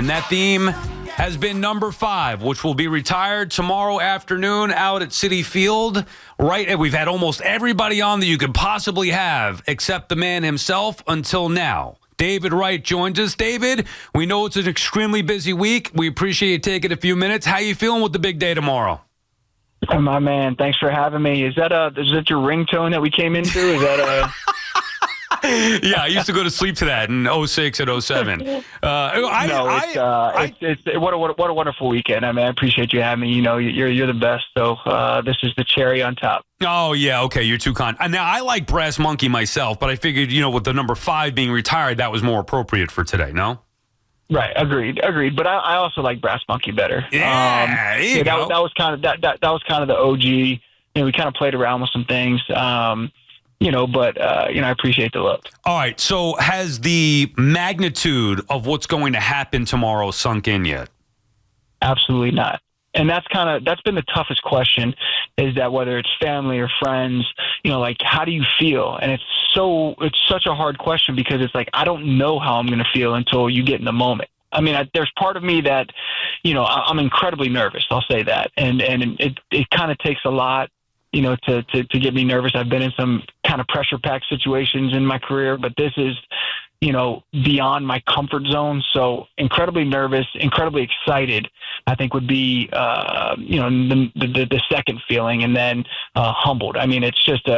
And that theme has been number 5, which will be retired tomorrow afternoon out at Citi Field. Right, and we've had almost everybody on that you could possibly have, except the man himself until now. David Wright joins us. David, we know it's an extremely busy week. We appreciate you taking a few minutes. How you feeling with the big day tomorrow? My man, thanks for having me. Is that your ringtone that we came into? Is that Yeah, I used to go to sleep to that in 06 and 07. What a wonderful weekend. I mean, I appreciate you having me. You know, you're the best. So this is the cherry on top. Oh, yeah. Okay. You're too kind. Now, I like Brass Monkey myself, but I figured, with the number 5 being retired, that was more appropriate for today. No? Right. Agreed. But I also like Brass Monkey better. Yeah. That was kind of the OG. We kind of played around with some things. I appreciate the look. All right. So has the magnitude of what's going to happen tomorrow sunk in yet? Absolutely not. And that's been the toughest question, is that whether it's family or friends, how do you feel? And it's such a hard question, because it's like, I don't know how I'm going to feel until you get in the moment. I mean, there's part of me that, I'm incredibly nervous. I'll say that. And it kind of takes a lot, to get me nervous. I've been in some kind of pressure-packed situations in my career, but this is, beyond my comfort zone. So incredibly nervous, incredibly excited, I think would be, the second feeling, and then humbled. I mean, it's just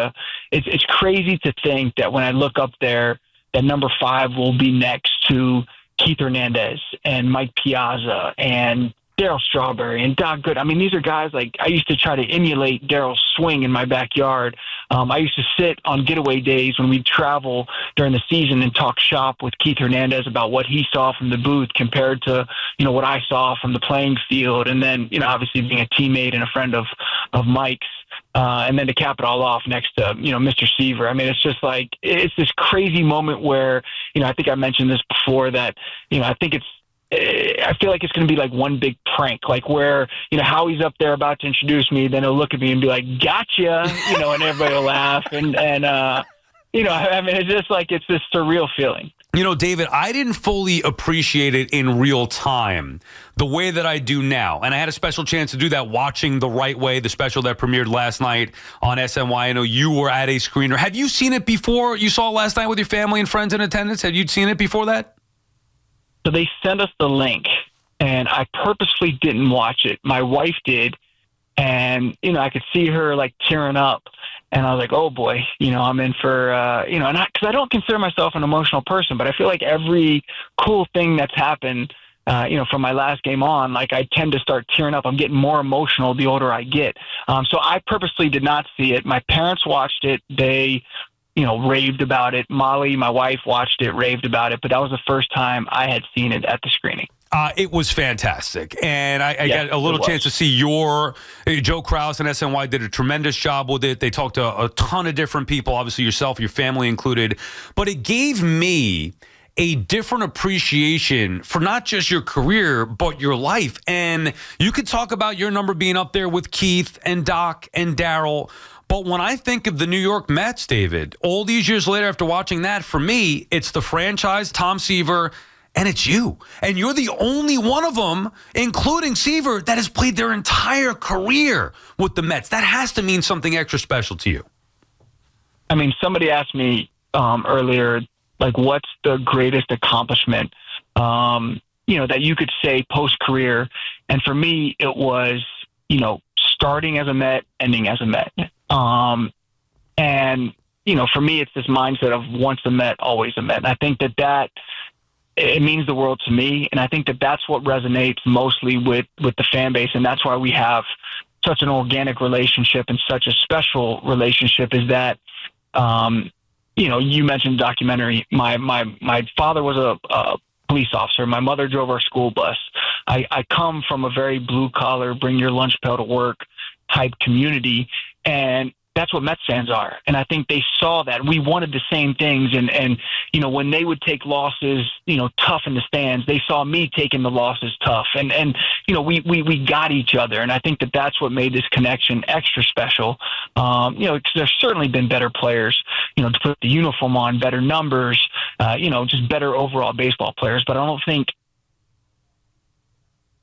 it's crazy to think that when I look up there, that number 5 will be next to Keith Hernandez and Mike Piazza and Darryl Strawberry and Doc Good. I mean, these are guys like I used to try to emulate Darryl's swing in my backyard. I used to sit on getaway days when we'd travel during the season and talk shop with Keith Hernandez about what he saw from the booth compared to, what I saw from the playing field. And then, obviously being a teammate and a friend of Mike's. And then to cap it all off next to, Mr. Seaver. I mean, it's just like, it's this crazy moment where, I think I mentioned this before, that, I feel like it's going to be like one big prank, like where, Howie's up there about to introduce me, then he'll look at me and be like, gotcha, and everybody will laugh. And I mean, it's just like, it's this surreal feeling. David, I didn't fully appreciate it in real time the way that I do now. And I had a special chance to do that watching The Right Way, the special that premiered last night on SNY. I know you were at a screener. Have you seen it before? You saw it last night with your family and friends in attendance? Have you seen it before that? So they sent us the link, and I purposely didn't watch it. My wife did, and, I could see her, like, tearing up. And I was like, oh, boy, I'm in for, because I don't consider myself an emotional person, but I feel like every cool thing that's happened, from my last game on, like, I tend to start tearing up. I'm getting more emotional the older I get. So I purposely did not see it. My parents watched it. They raved about it. Molly, my wife, watched it, raved about it, but that was the first time I had seen it at the screening. It was fantastic, and I got a little chance to see Joe Krause and SNY did a tremendous job with it. They talked to a ton of different people, obviously yourself, your family included, but it gave me a different appreciation for not just your career, but your life. And you could talk about your number being up there with Keith and Doc and Darryl, but when I think of the New York Mets, David, all these years later after watching that, for me, it's the franchise, Tom Seaver, and it's you. And you're the only one of them, including Seaver, that has played their entire career with the Mets. That has to mean something extra special to you. I mean, somebody asked me earlier, like, what's the greatest accomplishment, that you could say post-career? And for me, it was, starting as a Met, ending as a Met. And, for me, it's this mindset of once a Met, always a Met. And I think that it means the world to me. And I think that that's what resonates mostly with the fan base. And that's why we have such an organic relationship and such a special relationship, is that, you mentioned documentary. My father was a police officer. My mother drove our school bus. I come from a very blue collar, bring your lunch pail to work type community. And that's what Mets fans are. And I think they saw that. We wanted the same things. And when they would take losses, tough in the stands, they saw me taking the losses tough. And we got each other. And I think that that's what made this connection extra special. Because there's certainly been better players, to put the uniform on, better numbers, just better overall baseball players. But I don't think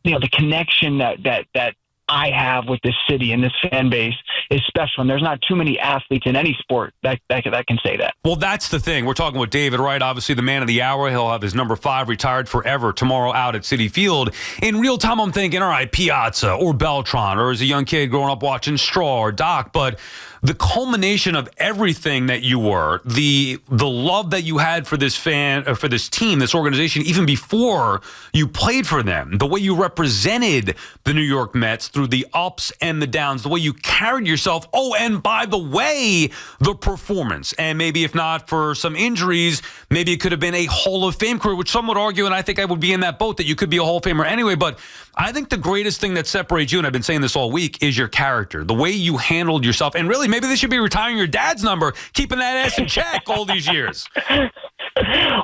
the connection that I have with this city and this fan base is special. And there's not too many athletes in any sport that can say that. Well, that's the thing. We're talking with David Wright, obviously the man of the hour. He'll have his number 5 retired forever tomorrow out at Citi Field. In real time, I'm thinking, all right, Piazza or Beltran, or as a young kid growing up watching Straw or Doc. But the culmination of everything that you were, the love that you had for this for this team, this organization, even before you played for them, the way you represented the New York Mets through the ups and the downs, the way you carried yourself. Oh, and by the way, the performance. And maybe if not for some injuries, maybe it could have been a Hall of Fame career, which some would argue, and I think I would be in that boat, that you could be a Hall of Famer anyway. But I think the greatest thing that separates you, and I've been saying this all week, is your character, the way you handled yourself. And really, maybe they should be retiring your dad's number, keeping that ass in check all these years.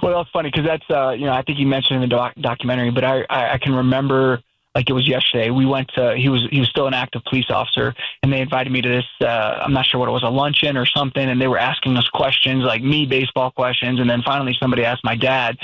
Well, that's funny because that's, I think you mentioned in the documentary, but I can remember like it was yesterday. We went to, he was still an active police officer, and they invited me to this, I'm not sure what it was, a luncheon or something, and they were asking us questions, like me, baseball questions, and then finally somebody asked my dad,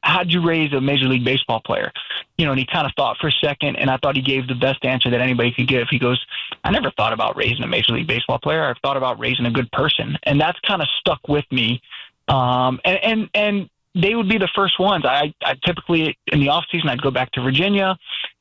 how'd you raise a Major League Baseball player? And he kind of thought for a second, and I thought he gave the best answer that anybody could give. He goes, I never thought about raising a Major League Baseball player. I've thought about raising a good person. And that's kind of stuck with me. And they would be the first ones. I typically, in the off season, I'd go back to Virginia,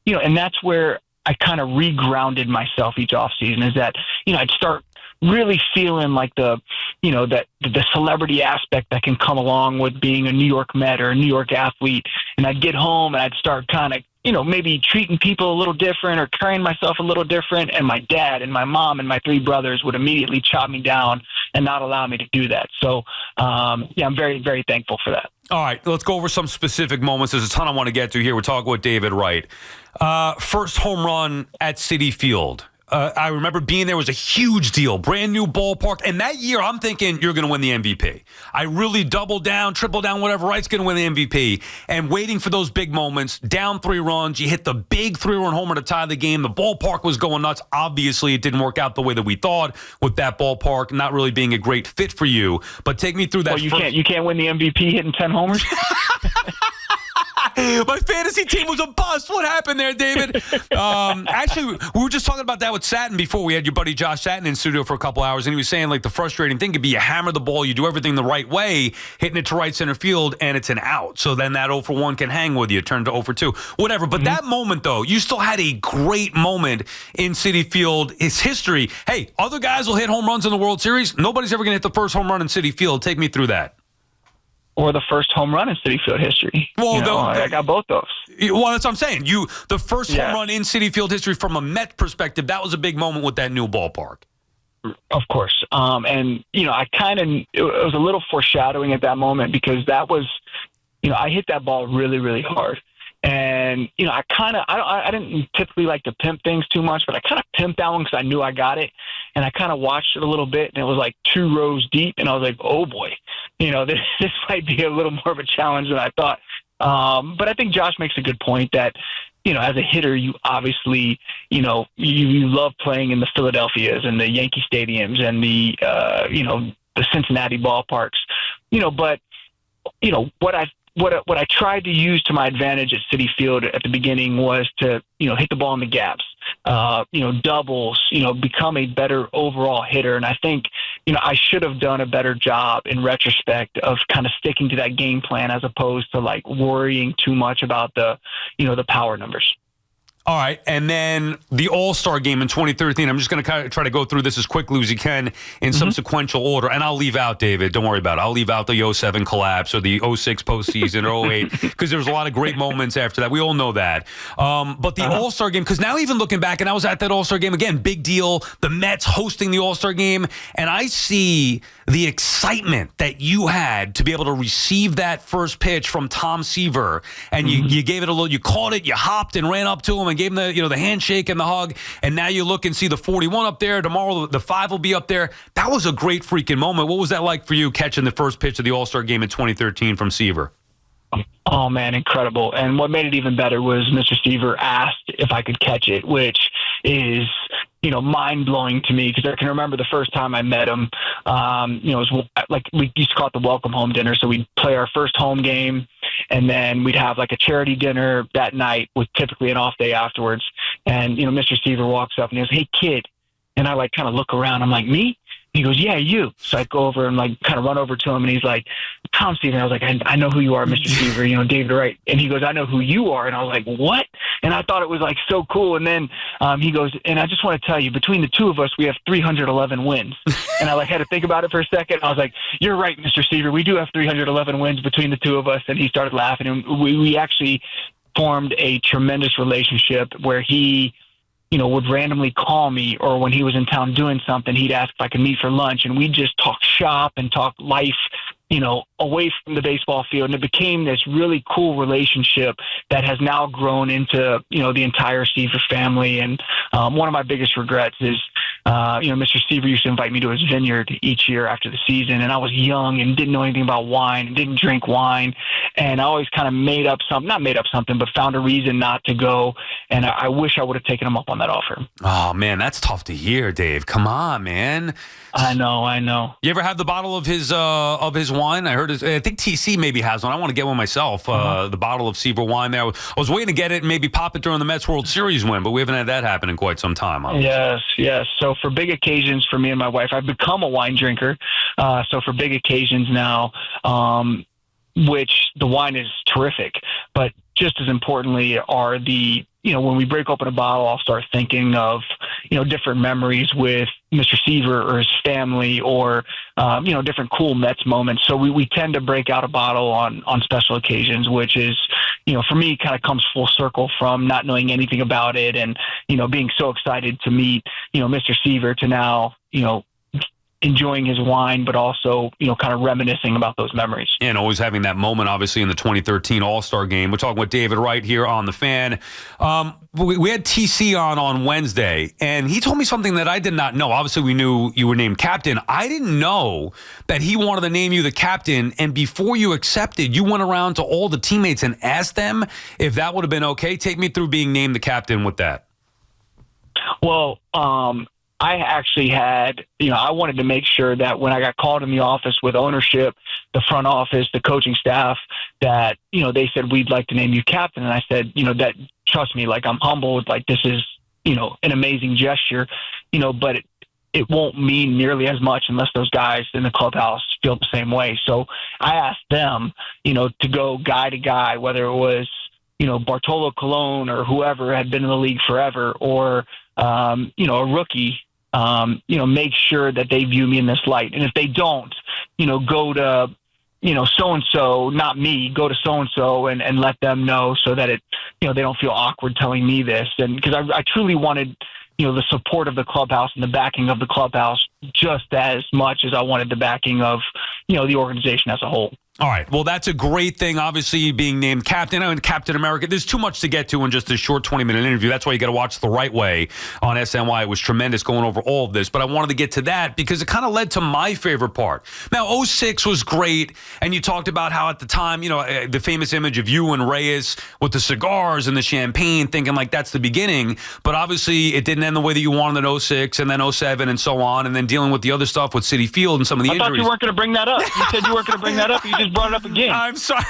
and that's where I kind of regrounded myself each off season, is that, I'd start really feeling like that the celebrity aspect that can come along with being a New York Met or a New York athlete. And I'd get home and I'd start kind of, maybe treating people a little different or carrying myself a little different. And my dad and my mom and my 3 brothers would immediately chop me down and not allow me to do that. So, I'm very, very thankful for that. All right, let's go over some specific moments. There's a ton I want to get to here. We're talking with David Wright. First home run at Citi Field. I remember being there. Was a huge deal. Brand new ballpark. And that year, I'm thinking you're going to win the MVP. I really doubled down, triple down, whatever. Wright's going to win the MVP. And waiting for those big moments. Down 3 runs. You hit the big 3-run homer to tie the game. The ballpark was going nuts. Obviously, it didn't work out the way that we thought with that ballpark not really being a great fit for you. But take me through that. Well, you can't win the MVP hitting 10 homers? My fantasy team was a bust. What happened there, David? Actually, we were just talking about that with Satin before. We had your buddy Josh Satin in studio for a couple hours, and he was saying, like, the frustrating thing could be you hammer the ball, you do everything the right way, hitting it to right center field, and it's an out. So then that 0 for 1 can hang with you, turn to 0 for 2, whatever. But that moment, though, you still had a great moment in Citi Field. It's history. Hey, other guys will hit home runs in the World Series. Nobody's ever going to hit the first home run in Citi Field. Take me through that. Or the first home run in Citi Field history. Well, I got both those. Well, that's what I'm saying. The first home run in Citi Field history from a Met perspective, that was a big moment with that new ballpark. Of course. And, it was a little foreshadowing at that moment, because that was, I hit that ball really, really hard. And, I didn't typically like to pimp things too much, but I kind of pimped that one because I knew I got it. And I kind of watched it a little bit, and it was like 2 rows deep. And I was like, oh boy, this might be a little more of a challenge than I thought. But I think Josh makes a good point that, as a hitter, you obviously, you love playing in the Philadelphias and the Yankee stadiums and the Cincinnati ballparks, but, what I tried to use to my advantage at Citi Field at the beginning was to, hit the ball in the gaps, doubles, become a better overall hitter. And I think, I should have done a better job in retrospect of kind of sticking to that game plan as opposed to like worrying too much about the power numbers. All right, and then the All-Star game in 2013. I'm just going to kind of try to go through this as quickly as you can in some sequential order, and I'll leave out, David, don't worry about it. I'll leave out the 07 collapse or the 06 postseason or 08, because there was a lot of great moments after that. We all know that. But the All-Star game, because now even looking back, and I was at that All-Star game again, big deal, the Mets hosting the All-Star game, and I see the excitement that you had to be able to receive that first pitch from Tom Seaver, and you gave it a little, you caught it, you hopped and ran up to him and gave him the handshake and the hug, and now you look and see the 41 up there. Tomorrow the 5 will be up there. That was a great freaking moment. What was that like for you catching the first pitch of the All-Star game in 2013 from Seaver? Oh, man, incredible. And what made it even better was Mr. Seaver asked if I could catch it, which is, mind-blowing to me, because I can remember the first time I met him, it was like we used to call it the welcome home dinner. So we'd play our first home game, And then we'd have like a charity dinner that night with typically an off day afterwards. And, Mr. Seaver walks up and he goes, "Hey, kid." And I like kind of look around. I'm like, "Me?" He goes, "Yeah, you." So I go over and like kind of run over to him, and he's like, "Tom Seaver." I was like, I know who you are, Mr. Seaver, David Wright. And he goes, "I know who you are." And I was like, "What?" And I thought it was like so cool. And then he goes, "And I just want to tell you, between the two of us, we have 311 wins." And I like had to think about it for a second. I was like, "You're right, Mr. Seaver. We do have 311 wins between the two of us." And he started laughing. And we actually formed a tremendous relationship where he would randomly call me, or when he was in town doing something, he'd ask if I could meet for lunch, and we'd just talk shop and talk life, away from the baseball field. And it became this really cool relationship that has now grown into, the entire Seaver family. And one of my biggest regrets is, Mr. Seaver used to invite me to his vineyard each year after the season. And I was young and didn't know anything about wine and didn't drink wine. And I always kind of not made up something, but found a reason not to go. And I wish I would have taken him up on that offer. Oh, man, that's tough to hear, Dave. Come on, man. I know. You ever have the bottle of his wine? I think TC maybe has one. I want to get one myself. The bottle of Seaver wine there. I was waiting to get it and maybe pop it during the Mets World Series win, but we haven't had that happen in quite some time. Yes. So for big occasions for me and my wife, I've become a wine drinker. So for big occasions now, which the wine is terrific, but just as importantly are the, when we break open a bottle, I'll start thinking of, different memories with Mr. Seaver or his family, or, different cool Mets moments. So we tend to break out a bottle on special occasions, which is, for me, kind of comes full circle from not knowing anything about it and, being so excited to meet, Mr. Seaver, to now, enjoying his wine, but also, kind of reminiscing about those memories. And always having that moment, obviously, in the 2013 All-Star game. We're talking with David Wright here on The Fan. We had TC on Wednesday, and he told me something that I did not know. Obviously, we knew you were named captain. I didn't know that he wanted to name you the captain, and before you accepted, you went around to all the teammates and asked them if that would have been okay. Take me through being named the captain with that. Well, I actually had, I wanted to make sure that when I got called in the office with ownership, the front office, the coaching staff, that, they said, "We'd like to name you captain." And I said, that, trust me, like, I'm humbled, like, this is, an amazing gesture, but it won't mean nearly as much unless those guys in the clubhouse feel the same way. So I asked them, to go guy to guy, whether it was, Bartolo Colon or whoever had been in the league forever, or, a rookie, make sure that they view me in this light. And if they don't, go to, so-and-so, not me, go to so-and-so and let them know, so that they don't feel awkward telling me this. And because I truly wanted, the support of the clubhouse and the backing of the clubhouse just as much as I wanted the backing of, the organization as a whole. All right. Well, that's a great thing, obviously, being named captain and Captain America. There's too much to get to in just a short 20-minute interview. That's why you got to watch The Right Way on SNY. It was tremendous going over all of this, but I wanted to get to that because it kind of led to my favorite part. Now, 06 was great, and you talked about how at the time, the famous image of you and Reyes with the cigars and the champagne, thinking like that's the beginning, but obviously it didn't end the way that you wanted in 06 and then 07 and so on, and then dealing with the other stuff with Citi Field and some of the injuries. I thought you weren't going to bring that up. You said you weren't going to bring that up. You just brought it up again. I'm sorry.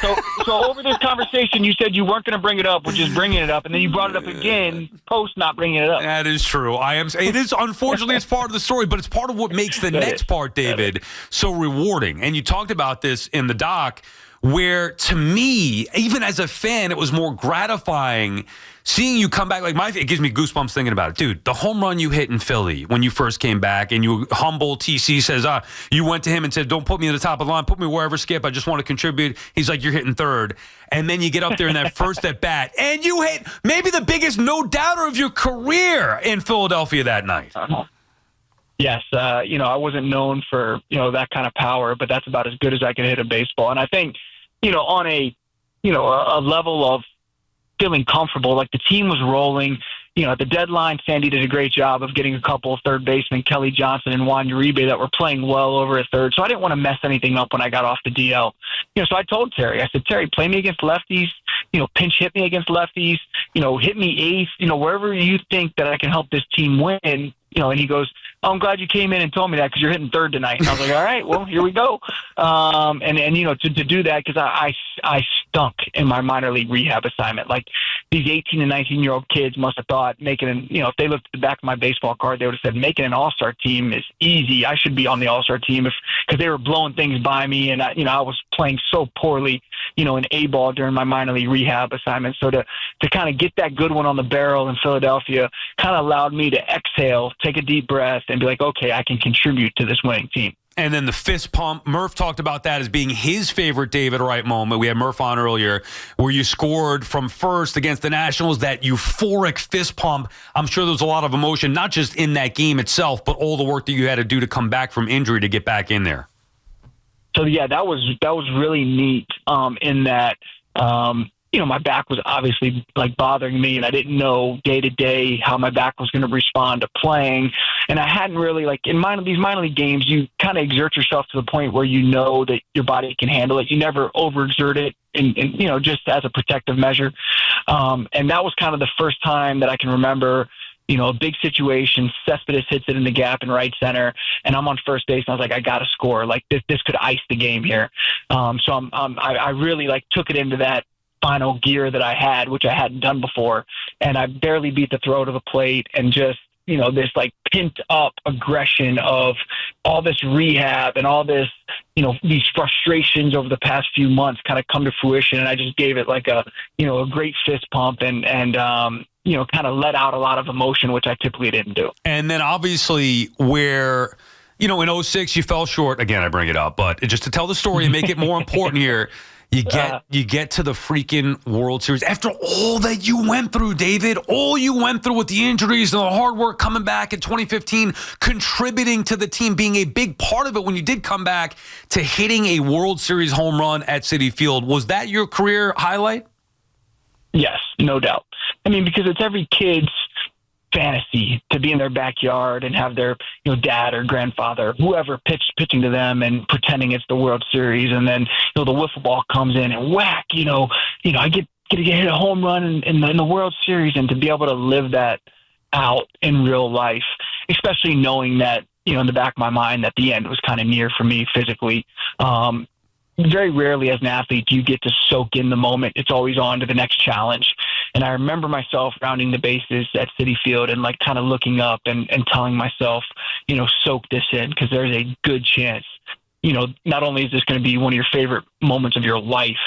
So over this conversation, you said you weren't going to bring it up, which is bringing it up, and then you brought it up again post not bringing it up. That is true. It is, unfortunately, it's part of the story, but it's part of what makes the next part, David, so rewarding. And you talked about this in the doc, where to me, even as a fan, it was more gratifying seeing you come back. Like it gives me goosebumps thinking about it. Dude, the home run you hit in Philly when you first came back, and you humble TC says, you went to him and said, "Don't put me in the top of the line, put me wherever, Skip. I just want to contribute." He's like, "You're hitting third." And then you get up there in that first at bat, and you hit maybe the biggest no-doubter of your career in Philadelphia that night. Yes, I wasn't known for, that kind of power, but that's about as good as I could hit a baseball. And I think, on a level of feeling comfortable, like the team was rolling, at the deadline, Sandy did a great job of getting a couple of third basemen, Kelly Johnson and Juan Uribe, that were playing well over at third. So I didn't want to mess anything up when I got off the DL. So I told Terry, I said, "Terry, play me against lefties, pinch hit me against lefties, hit me eighth, wherever you think that I can help this team win." And he goes, I'm glad you came in and told me that because you're hitting third tonight. And I was like, all right, well, here we go. And you know, to do that, because I stunk in my minor league rehab assignment. Like, these 18 and 19-year-old kids must have thought if they looked at the back of my baseball card, they would have said making an all-star team is easy. I should be on the all-star team because they were blowing things by me. And I was playing so poorly, in A-ball during my minor league rehab assignment. So to kind of get that good one on the barrel in Philadelphia kind of allowed me to exhale, take a deep breath, and be like, okay, I can contribute to this winning team. And then the fist pump. Murph talked about that as being his favorite David Wright moment. We had Murph on earlier where you scored from first against the Nationals, that euphoric fist pump. I'm sure there was a lot of emotion, not just in that game itself, but all the work that you had to do to come back from injury to get back in there. So, yeah, that was really neat in that, my back was obviously like bothering me, and I didn't know day to day how my back was going to respond to playing. And I hadn't really, like, in these minor league games, you kind of exert yourself to the point where you know that your body can handle it. You never overexert it, and just as a protective measure. And that was kind of the first time that I can remember, a big situation. Cespedes hits it in the gap in right center, and I'm on first base, and I was like, I got to score. Like, this could ice the game here. So I really, like, took it into that final gear that I had, which I hadn't done before. And I barely beat the throw to the plate, and just, this like pent up aggression of all this rehab and all this, these frustrations over the past few months kind of come to fruition. And I just gave it like a great fist pump and kind of let out a lot of emotion, which I typically didn't do. And then obviously where, in 06 you fell short, again, I bring it up, but just to tell the story and make it more important here, you get to the freaking World Series after all that you went through, David, all you went through with the injuries and the hard work coming back in 2015, contributing to the team, being a big part of it when you did come back, to hitting a World Series home run at Citi Field. Was that your career highlight? Yes, no doubt. I mean, because it's every kid's fantasy to be in their backyard and have their dad or grandfather, whoever, pitching to them and pretending it's the World Series, and then the wiffle ball comes in and whack, I get to hit a home run in the World Series, and to be able to live that out in real life, especially knowing that in the back of my mind that the end was kind of near for me physically. Very rarely as an athlete do you get to soak in the moment. It's always on to the next challenge. And I remember myself rounding the bases at Citi Field and like kind of looking up and telling myself, soak this in, because there's a good chance, not only is this going to be one of your favorite moments of your life,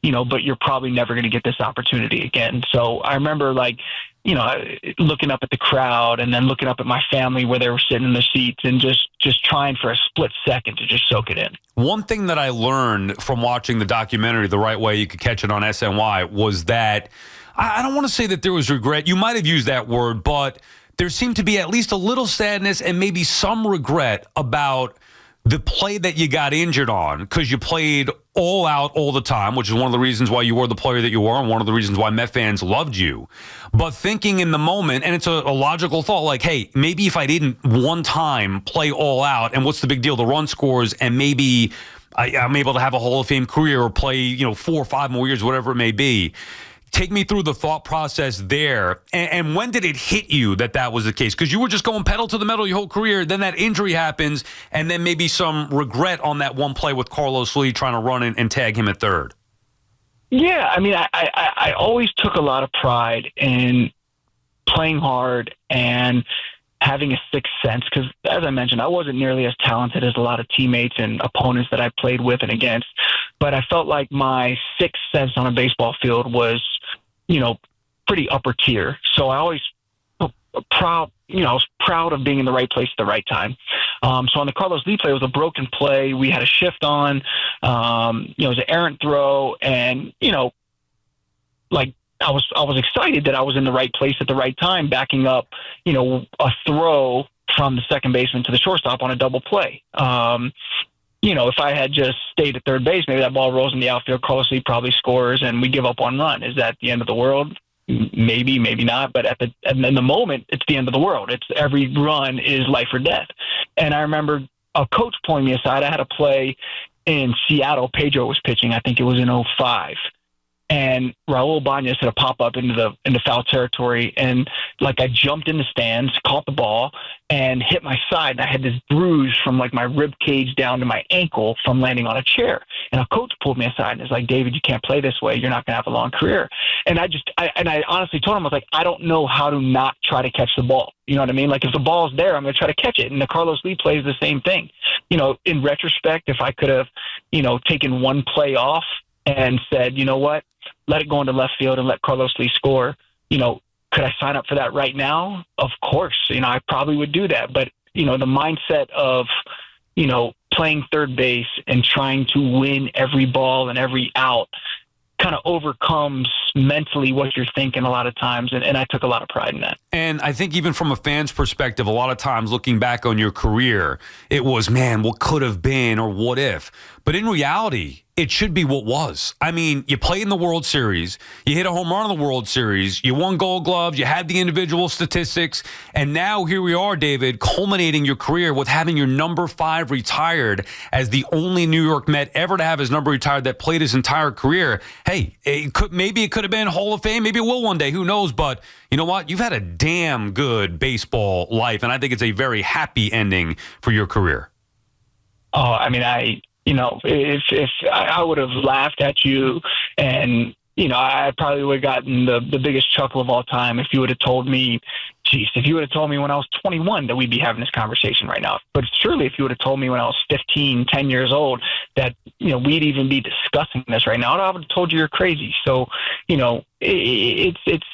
but you're probably never going to get this opportunity again. So I remember looking up at the crowd and then looking up at my family where they were sitting in the seats and just trying for a split second to just soak it in. One thing that I learned from watching the documentary, The Right Way, you could catch it on SNY, was that I don't want to say that there was regret. You might have used that word, but there seemed to be at least a little sadness and maybe some regret about the play that you got injured on, because you played all out all the time, which is one of the reasons why you were the player that you were and one of the reasons why Met fans loved you. But thinking in the moment, and it's a logical thought, like, hey, maybe if I didn't one time play all out, and what's the big deal? The run scores, and maybe I'm able to have a Hall of Fame career or play 4 or 5 more years, whatever it may be. Take me through the thought process there. And when did it hit you that was the case? Because you were just going pedal to the metal your whole career. Then that injury happens, and then maybe some regret on that one play with Carlos Lee trying to run and tag him at third. Yeah, I mean, I always took a lot of pride in playing hard and having a sixth sense, because as I mentioned, I wasn't nearly as talented as a lot of teammates and opponents that I played with and against, but I felt like my sixth sense on a baseball field was, pretty upper tier. So I always proud, I was proud of being in the right place at the right time. So on the Carlos Lee play, it was a broken play. We had a shift on, it was an errant throw, and, I was excited that I was in the right place at the right time, backing up, a throw from the second baseman to the shortstop on a double play. If I had just stayed at third base, maybe that ball rolls in the outfield, Carlos Lee probably scores, and we give up one run. Is that the end of the world? Maybe, maybe not. But in the moment, it's the end of the world. It's every run is life or death. And I remember a coach pulling me aside. I had a play in Seattle. Pedro was pitching. I think it was in 05. and Raul Bañez hit a pop-up into foul territory, and like I jumped in the stands, caught the ball, and hit my side, and I had this bruise from like my rib cage down to my ankle from landing on a chair. And a coach pulled me aside and is like, David, you can't play this way. You're not going to have a long career. And I honestly told him, I was like, I don't know how to not try to catch the ball. You know what I mean? Like, if the ball's there, I'm going to try to catch it. And the Carlos Lee plays the same thing. You know, in retrospect, if I could have, you know, taken one play off and said, you know what, let it go into left field and let Carlos Lee score, you know, could I sign up for that right now? Of course. You know, I probably would do that. But, you know, the mindset of, you know, playing third base and trying to win every ball and every out kind of overcomes mentally what you're thinking a lot of times. And I took a lot of pride in that. And I think even from a fan's perspective, a lot of times looking back on your career, it was, man, what could have been or what if? But in reality, it should be what was. I mean, you played in the World Series, you hit a home run in the World Series, you won Gold Gloves, you had the individual statistics, and now here we are, David, culminating your career with having your number 5 retired as the only New York Met ever to have his number retired that played his entire career. Hey, maybe it could have been Hall of Fame, maybe it will one day, who knows? But you know what? You've had a damn good baseball life, and I think it's a very happy ending for your career. Oh, I mean, you know, if I would have laughed at you, and, you know, I probably would have gotten the biggest chuckle of all time if you would have told me, geez, if you would have told me when I was 21 that we'd be having this conversation right now. But surely if you would have told me when I was 15, 10 years old that, you know, we'd even be discussing this right now, I would have told you you're crazy. So, you know, it's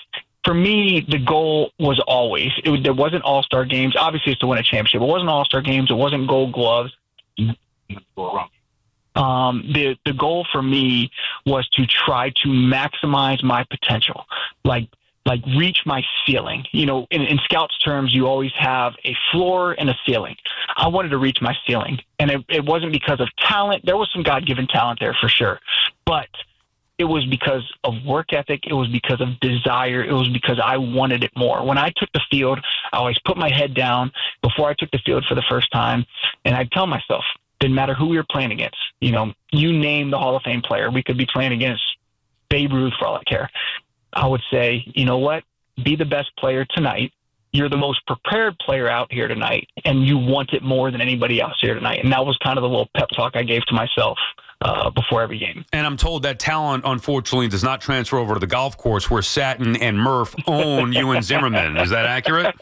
for me, the goal was always, there wasn't all-star games. Obviously, it's to win a championship. It wasn't all-star games. It wasn't Gold Gloves. The goal for me was to try to maximize my potential, like reach my ceiling. You know, in scouts terms, you always have a floor and a ceiling. I wanted to reach my ceiling, and it wasn't because of talent. There was some God-given talent there for sure, but it was because of work ethic. It was because of desire. It was because I wanted it more. When I took the field, I always put my head down before I took the field for the first time, and I'd tell myself, didn't matter who we were playing against. You know, you name the Hall of Fame player. We could be playing against Babe Ruth for all I care. I would say, you know what? Be the best player tonight. You're the most prepared player out here tonight, and you want it more than anybody else here tonight. And that was kind of the little pep talk I gave to myself before every game. And I'm told that talent, unfortunately, does not transfer over to the golf course where Satin and Murph own you and Zimmerman. Is that accurate?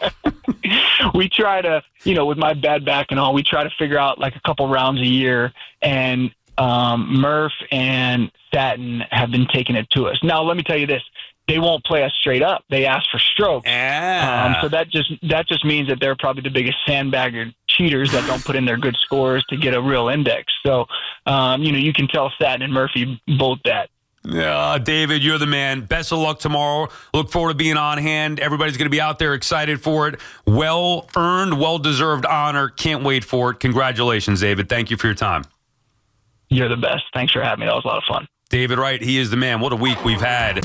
We try to, you know, with my bad back and all, we try to figure out like a couple rounds a year, and Murph and Satin have been taking it to us. Now, let me tell you this. They won't play us straight up. They ask for strokes. So that just means that they're probably the biggest sandbagger cheaters that don't put in their good scores to get a real index. So, you know, you can tell Satin and Murphy both that. Yeah, David, you're the man. Best of luck tomorrow. Look forward to being on hand. Everybody's going to be out there excited for it. Well-earned, well-deserved honor. Can't wait for it. Congratulations, David. Thank you for your time. You're the best. Thanks for having me. That was a lot of fun. David Wright, he is the man. What a week we've had.